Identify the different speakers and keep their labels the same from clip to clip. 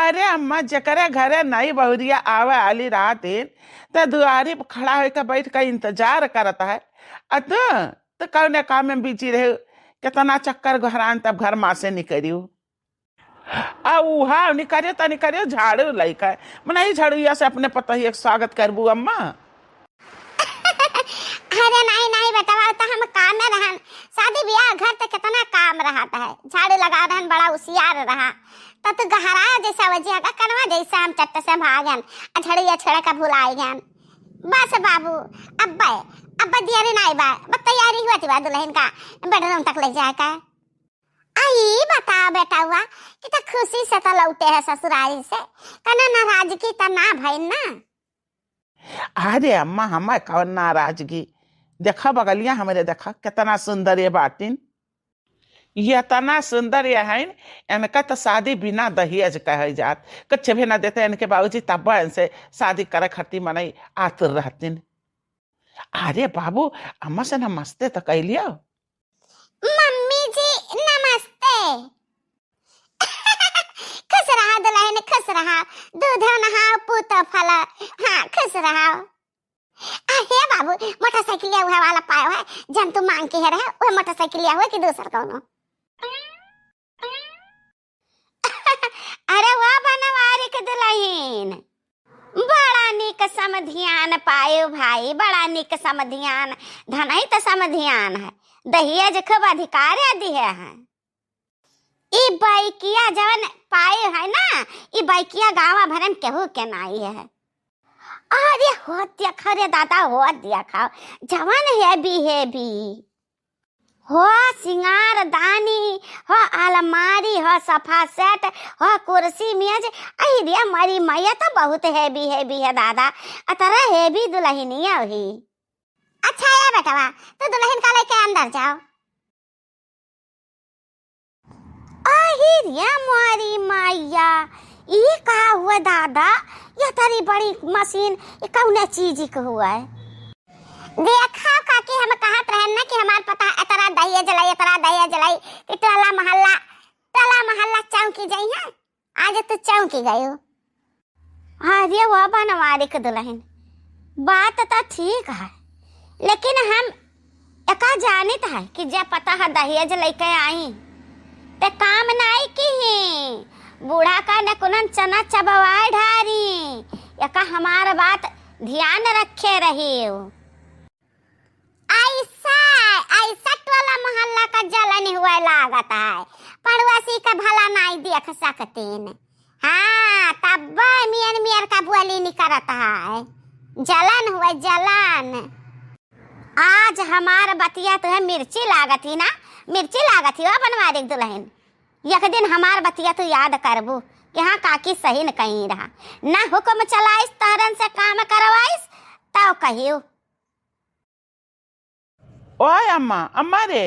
Speaker 1: अरे अम्मा जकरे घरे नई बहुरिया आवे आली रात त दुआरी पर खड़ा होकर बैठ कर इंतजार करता है। तो कौने काम में बिजी रहे, कितना चक्कर घरान तब घर माँ से निकलियो आ उहा निकलियो झाड़ू लइका मना ही झाड़ूया से अपने पता ही एक स्वागत करबू अम्मा।
Speaker 2: अरे नहीं नहीं बेटा तो हम काम में रहन, शादी ब्याह घर तक कितना काम रहता है, झाड़ू लगा रहन बड़ा उसियार रहा तो गहरा जैसा वजह का कनवा जैसा हम चट्ट से भागन झड़िया छड़ा का भुलाई गन। बस बाबू अब्बा अब्बा दिया रे नहीं बा तैयारी हुआ थी बा दुल्हन का बेडरूम तक ले जाएगा। आई बता बेटा हुआ कि तो खुशी से तो लौटे है ससुराल से, कना नाराजगी तो ना भइल ना।
Speaker 1: अरे अम्मा हमारे कौन नाराजगी, देखा बगलिया हमारे देखा कितना सुंदर ये बाटिन, ये इतना सुंदर ये है इनका तो शादी बिना दहेज कह जात, कुछ भी ना देते इनके बाबूजी तब इनसे शादी करे खती मनाई आतुर रहतीन। अरे बाबू अम्मा से नमस्ते तो कह लियो।
Speaker 2: मम्मी जी नमस्ते। खुश रहा दुल्हन खुश रहा, दूध नहाओ पूत फला, हाँ खुश रहा। हे बाबू मोटरसाइकिल हुआ वाला पाया है जन तू मांग के रहे वो मोटरसाइकिल हुआ कि दूसर कौनो। अरे वाह बनवारी के दुल्हन बड़ा निक समधियान पायो भाई, बड़ा निक समधियान, धनई तो समधियान है, दहेज खूब अधिकार दी है। ई बाइकिया जवन पाए है ना, ई बाइकिया गाँव भर में केहू के नाई है। अरे हो देखा रे दादा हो देखा जवन है भी हो सिंगार दानी हो अलमारी हो सोफा सेट हो कुर्सी मेज, आई रे मरी मैया तो बहुत हैवी है दादा, अतरा हैवी दुल्हनिया ही। अच्छा है बेटा तो दुल्हन का लेके अंदर जाओ। आई रे मरी मैया ये का हुआ दादा, ये तारी बड़ी मशीन ये कौन चीज का हुआ है। देखा काकी हम कहत रहन ना कि हमार पता एतरा दहिया जलाई कि टोला मोहल्ला चौकी जाई है, आज तो चौकी गयो। अरे वो बनवारी के दुल्हन बात तो ठीक है, लेकिन हम एका जानित है कि जब पता है दहेज लेके आई ते काम नहीं की बूढ़ा का न कुनन चना चबवाए ढारी, एका हमार बात ध्यान रखे रही। ऐसा टोला मोहल्ला का जलन हुआ लागत है, पड़ोसी का भला नहीं देख सकतीन। हाँ तब मियर का बोली नहीं करता है, जलन हुआ जलन। आज हमार बतिया तो है मिर्ची लागत ही ना, मिर्ची लागत ही हो बनवारी दुल्हन। एक दिन हमार बतिया तो याद करबू कि हाँ काकी सही न कहीं रहा, न हुक्म चलाइस तहरन से काम करवाइस तो कहियो।
Speaker 1: ओए अम्मा रे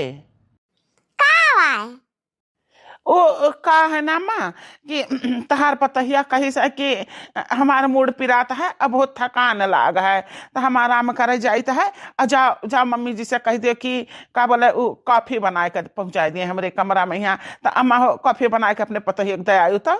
Speaker 1: ओ का है ना अम्मा कि तहार पतहिया कही से कि हमारा मूड पिरात है, अब बहुत थकान लाग है तो हम आराम करे जाइत है। जाओ मम्मी जी से कह दे कि का बोले वो कॉफी बना के पहुंचा दिए हमरे कमरा में यहाँ, तो अम्मा हो कॉफी बना के अपने पतहिया दे आयु तो।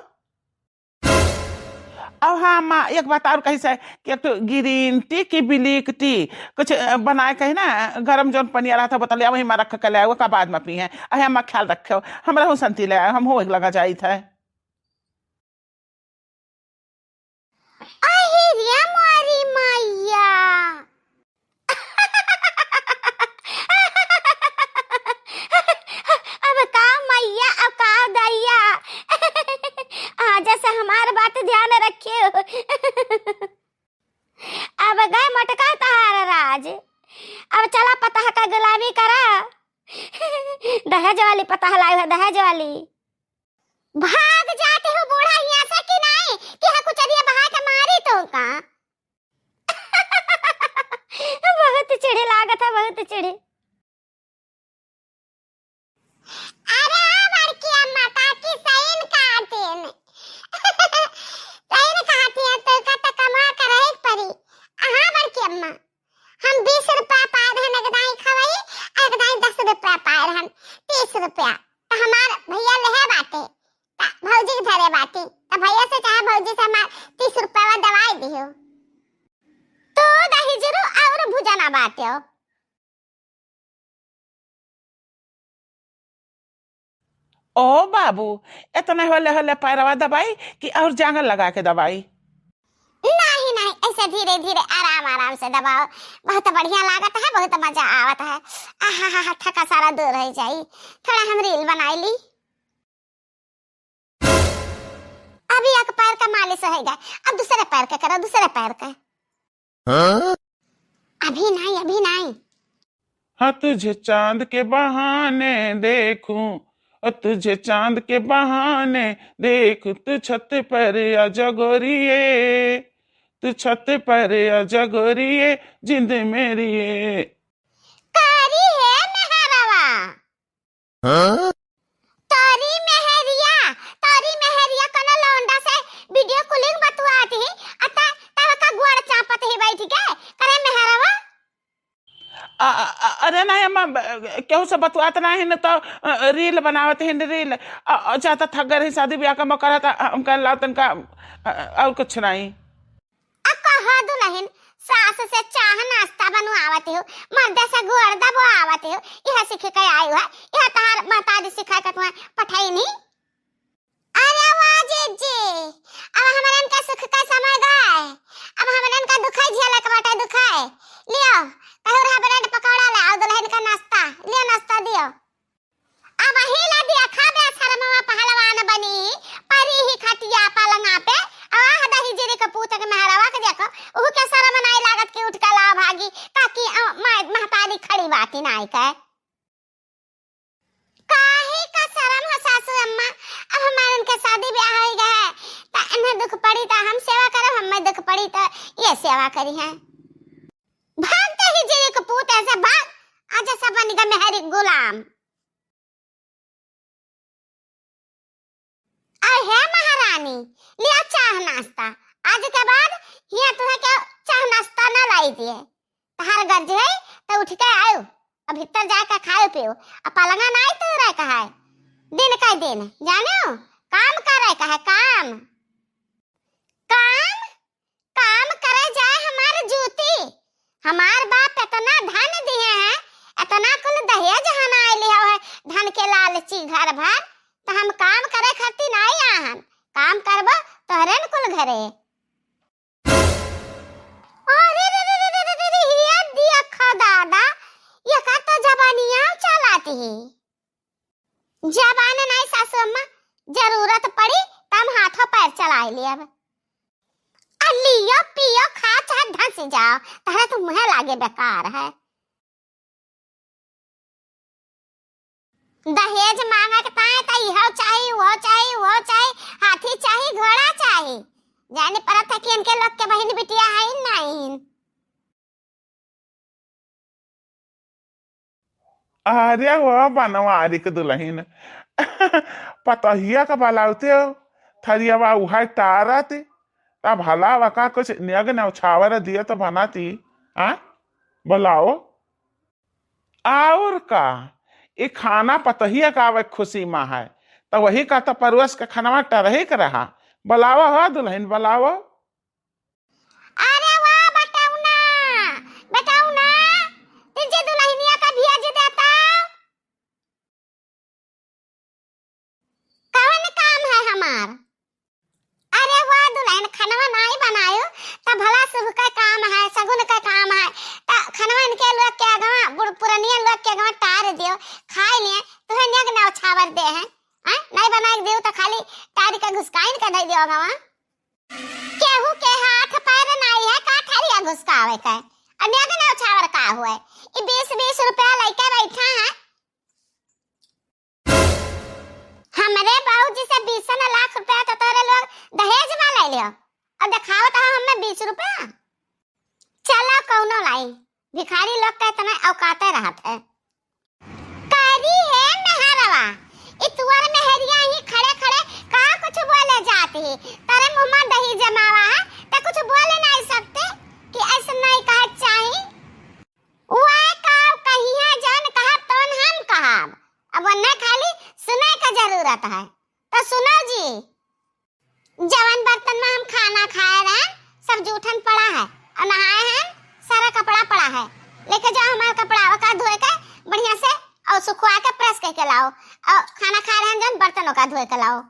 Speaker 1: अब हाँ अम्मा एक बात और कही से कि एक तो ग्रीन टी की ब्लैक टी कुछ बनाए कही ना, गरम जौन पनिया रहा था बतलिया वही में रख के ले आए का बाद में पी है। अहे अम्मा ख्याल रखो हमरा हो संती ले हम हो लगा जाई था।
Speaker 2: मारी मैया अब का मैया अब का दैया आज से हमार बात ध्यान रखियो। अब गए मटका तहार राज, अब चला पता का गुलामी करा। दहेज वाली पता लाई है, दहेज वाली भाग जाते हो बूढ़ा यहाँ से कि नहीं कि हाँ कुछ अरिया बहा के मारी तो का। बहुत चिढ़े लागत है, बहुत चिढ़े। अरे बड़की अम्मा काकी सही न कहती है, सही न कहती है तो का कमा कर रही परी। हाँ बड़की अम्मा हम 20 रुपया पाए रहन एकदाई खवाई, एकदाई 10 रुपया पाए रहन 30 रुपया तो हमार भैया लेहे बाटे भौजी के धरे बाटे तो भैया से चाहे भौजी से हमार 30 रुपया दवाई दियो तो दही जरू और भुजना बाटे।
Speaker 1: ओ बाबू, इतना होले होले पैरवा दबाई कि और जांगल लगा के दबाई?
Speaker 2: नहीं नहीं, ऐसे धीरे धीरे आराम आराम से दबाओ, बहुत बढ़िया लागत है, बहुत मजा आवत है। आहा थका सारा दूर हो जाई। थोड़ा हम रील बनाई ली। अभी एक पैर का मालिश हो गया, अब दूसरे पैर का करो, दूसरे पैर का। अभी नहीं अभी नहीं।
Speaker 1: हाँ तुझे चांद के बहाने देखूं, और तुझे चांद के बहाने देखूं, तू छत पर आजा गोरिये, तू छत पर आजा गोरिये, जिंद मेरी ये।
Speaker 2: कारी है मेहरवा, तारी मेहरिया कना लौंडा से वीडियो कॉलिंग बतवाती है, अता तब का गोड़ चापत ही बैठ के करे मेहरवा।
Speaker 1: अरे नहीं अम्मा, केहू से बतवात नहीं न तो रील बनावत है रील। जाता थक गए शादी ब्याह का मौका रहता हम कह ला तनका और कुछ नहीं।
Speaker 2: कहा दुल्हन सास से चाह नाश्ता बनवावती हो, मर्द से गोड़ दबावती हो, यह सीख के आई है, यह तार माताजी सिखा के तुम्हें पठाई नहीं। अरे वाह जी, अब हमारे इनका सुख का समय गए, अब हमारे इनका दुखाई झेले के बाटे दुखाई। लियो कहू रहा ब्रेड पकौड़ा ले आओ, दुल्हन का नाश्ता लियो, नाश्ता दियो। अब ही ला दिया खा बे शर्मा पहलवान बनी, परी ही खटिया पलंगा पे, आह दही जीरे के पूत के मेहरावा के देखो, ओहू के शर्म नाई लागत के उठ के ला भागी, ताकि महतारी खड़ी बाटी नाई के। काहे का शर्म है सासू अम्मा, अब हमारे इनके शादी ब्याह हो गए ता इन्हें दुख पड़ी ता हम सेवा करब, हमें दुख पड़ी ता ये सेवा करी है। भागते ही जीरे के पूत ऐसे भाग, आजा सब बन गए मेहरी गुलाम। है महारानी लिया चाह नाश्ता, आज के बाद हिया तुम्हें क्या चाह नाश्ता ना लाई दिए, तहार गर्ज है तो उठ के आयो, अब भीतर जाके खाओ पियो, अब पलंगा नहीं तो रह कहा है दिन का दिन जाने हो, काम करे कहा काम काम काम करे जाए हमारे जूती। हमार बाप इतना धन दिए हैं, इतना कुल दहेज हना लिया है, धन के लालची घर भर, तो हम काम करे खातिर नहीं आहन, काम करबो तोहरे न कुल घरे। अरे रे हिया दिया खा दादा, ये का तो जबानियां चलाती है। जबान नहीं सासू अम्मा, जरूरत पड़ी तम हाथों पैर चला लिया। लियो पियो खा चाहे ढंग से जाओ, तारा तो मुँह लागे बेकार है। दहेज मांगा के ताए ता इहो चाहिए वो चाहिए वो चाहिए, हाथी चाहिए घोड़ा चाहिए, जाने परत है कि इनके लोग के बहन बिटिया है नहीं।
Speaker 1: अरे वाह बनवारी के दुल्हन पतहिया का बलावते हो, थरिया वा उहा टारते तब भला वका कुछ नियग नौछावर दिया तो बनाती। आ बुलाओ और का, ये खाना पतहिया का आवे खुशी माँ है, तो वही का तो परवश का खाना टरहे के रहा। बुलाओ हो दुल्हन बुलाओ।
Speaker 2: अरे वाह बताऊ ना तुझे दुल्हनिया का भेज देता, कौन काम है हमार। अरे वाह दुल्हन खाना नहीं बनायो तो भला शुभ का काम है, सगुन का काम है, तो खाना इनके लोग के आगवा बुढ़ पुरानिया लोग के आगवा टार दियो, खाए लिए तो नियग ना छावर दे हैं, नहीं बनाए दियो तो खाली टारी का घुसकाइन का दे दियो आगवा। केहू के हाथ पैर नहीं है का थारिया घुसकावे का, नियग ना छावर का हुआ है, ये 20-20 रुपया लेके बैठा है। हमरे बाबूजी से 20 लाख रुपया तो तोरे लोग दहेज में ले लियो, और दिखाओ तो हमें 20 रुपया। चलो कौनो लाई, भिखारी लोग का इतना औकाते रहत है। कारी है मेहरवा, इतवर मेहरिया ही खड़े खड़े कहा कुछ बोले जाती है, तारे मुंह में दही जमावा है तो कुछ बोले नहीं सकते कि ऐसा नहीं कहा चाहिए। वह कहा कहिया जान कहा तो हम कहा, अब वरना खाली सुने का जरूरत है तो सुनो जी। जवन बर्तन में हम खाना खाए रहे सब जूठन पड़ा है और नहाए हैं सारा कपड़ा पड़ा है। लेके जाओ हमारा कपड़ा का धोए के बढ़िया से और सुखवा के प्रेस करके लाओ और खाना खा रहे हैं जन बर्तनों का धोए के लाओ।